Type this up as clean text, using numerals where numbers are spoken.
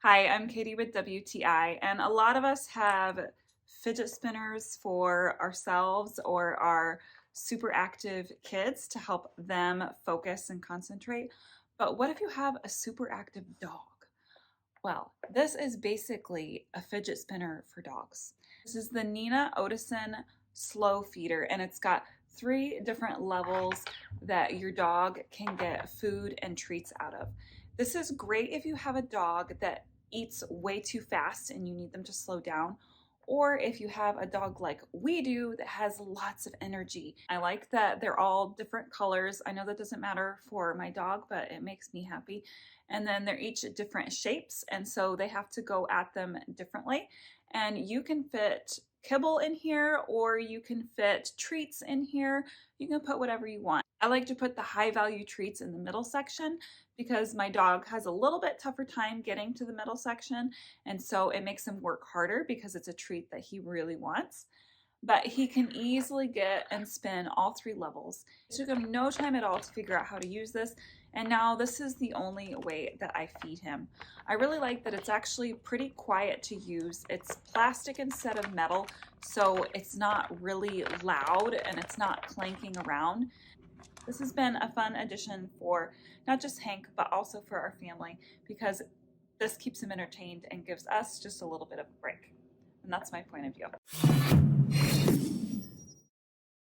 Hi, I'm Katie with WTI, and a lot of us have fidget spinners for ourselves or our super active kids to help them focus and concentrate. But what if you have a super active dog? Well, this is basically a fidget spinner for dogs. This is the Nina Ottoson Slow Feeder, and it's got 3 different levels that your dog can get food and treats out of. This is great if you have a dog that eats way too fast and you need them to slow down, or if you have a dog like we do that has lots of energy. I like that they're all different colors. I know that doesn't matter for my dog, but it makes me happy. And then they're each different shapes, and so they have to go at them differently. And you can fit kibble in here, or you can fit treats in here. You can put whatever you want. I like to put the high value treats in the middle section because my dog has a little bit tougher time getting to the middle section, and so it makes him work harder because it's a treat that he really wants. But he can easily get and spin all 3 levels. It took him no time at all to figure out how to use this, and now this is the only way that I feed him. I really like that it's actually pretty quiet to use. It's plastic instead of metal, so it's not really loud and it's not clanking around. This has been a fun addition for not just Hank, but also for our family, because this keeps him entertained and gives us just a little bit of a break. And that's my point of view.